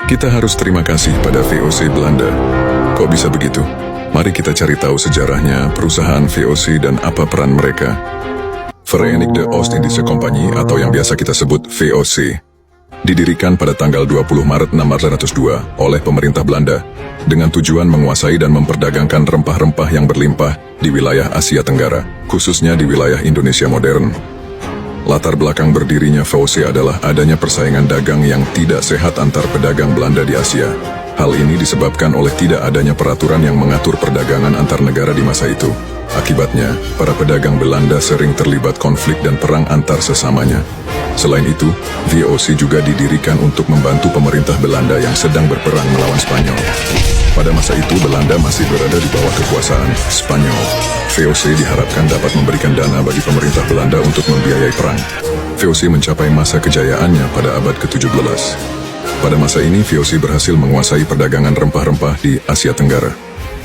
Kita harus terima kasih pada VOC Belanda. Kok bisa begitu? Mari kita cari tahu sejarahnya, perusahaan VOC dan apa peran mereka. Verenigde Oost-Indische Compagnie atau yang biasa kita sebut VOC. Didirikan pada tanggal 20 Maret 1602 oleh pemerintah Belanda dengan tujuan menguasai dan memperdagangkan rempah-rempah yang berlimpah di wilayah Asia Tenggara, khususnya di wilayah Indonesia modern. Latar belakang berdirinya VOC adalah adanya persaingan dagang yang tidak sehat antar pedagang Belanda di Asia. Hal ini disebabkan oleh tidak adanya peraturan yang mengatur perdagangan antar negara di masa itu. Akibatnya, para pedagang Belanda sering terlibat konflik dan perang antar sesamanya. Selain itu, VOC juga didirikan untuk membantu pemerintah Belanda yang sedang berperang melawan Spanyol. Pada masa itu, Belanda masih berada di bawah kekuasaan Spanyol. VOC diharapkan dapat memberikan dana bagi pemerintah Belanda untuk membiayai perang. VOC mencapai masa kejayaannya pada abad ke-17. Pada masa ini, VOC berhasil menguasai perdagangan rempah-rempah di Asia Tenggara.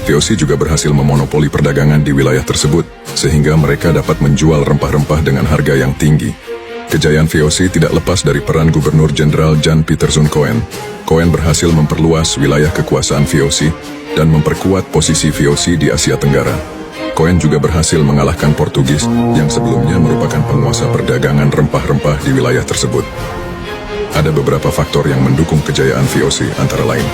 VOC juga berhasil memonopoli perdagangan di wilayah tersebut, sehingga mereka dapat menjual rempah-rempah dengan harga yang tinggi. Kejayaan VOC tidak lepas dari peran Gubernur Jenderal Jan Pieterszoon Coen. Coen berhasil memperluas wilayah kekuasaan VOC dan memperkuat posisi VOC di Asia Tenggara. Coen juga berhasil mengalahkan Portugis yang sebelumnya merupakan penguasa perdagangan rempah-rempah di wilayah tersebut. Ada beberapa faktor yang mendukung kejayaan VOC, antara lain: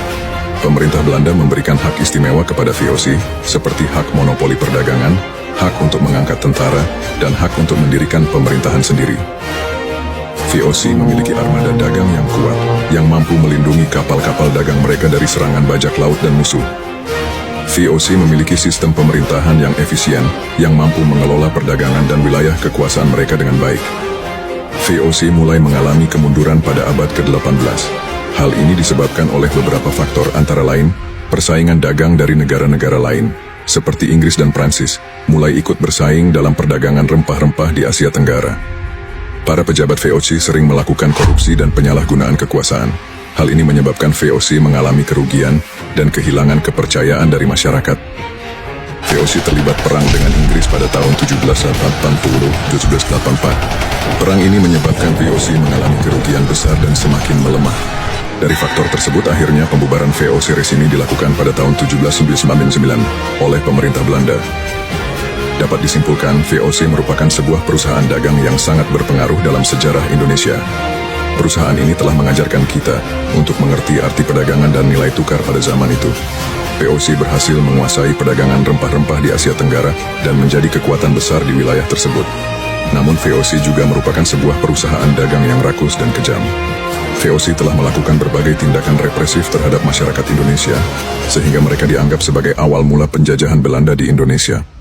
pemerintah Belanda memberikan hak istimewa kepada VOC, seperti hak monopoli perdagangan, hak untuk mengangkat tentara, dan hak untuk mendirikan pemerintahan sendiri. VOC memiliki armada dagang yang kuat, yang mampu melindungi kapal-kapal dagang mereka dari serangan bajak laut dan musuh. VOC memiliki sistem pemerintahan yang efisien, yang mampu mengelola perdagangan dan wilayah kekuasaan mereka dengan baik. VOC mulai mengalami kemunduran pada abad ke-18. Hal ini disebabkan oleh beberapa faktor, antara lain, persaingan dagang dari negara-negara lain, seperti Inggris dan Prancis, mulai ikut bersaing dalam perdagangan rempah-rempah di Asia Tenggara. Para pejabat VOC sering melakukan korupsi dan penyalahgunaan kekuasaan. Hal ini menyebabkan VOC mengalami kerugian dan kehilangan kepercayaan dari masyarakat. VOC terlibat perang dengan Inggris pada tahun 1780-1784. Perang ini menyebabkan VOC mengalami kerugian besar dan semakin melemah. Dari faktor tersebut, akhirnya pembubaran VOC resmi dilakukan pada tahun 1799 oleh pemerintah Belanda. Dapat disimpulkan, VOC merupakan sebuah perusahaan dagang yang sangat berpengaruh dalam sejarah Indonesia. Perusahaan ini telah mengajarkan kita untuk mengerti arti perdagangan dan nilai tukar pada zaman itu. VOC berhasil menguasai perdagangan rempah-rempah di Asia Tenggara dan menjadi kekuatan besar di wilayah tersebut. Namun VOC juga merupakan sebuah perusahaan dagang yang rakus dan kejam. VOC telah melakukan berbagai tindakan represif terhadap masyarakat Indonesia, sehingga mereka dianggap sebagai awal mula penjajahan Belanda di Indonesia.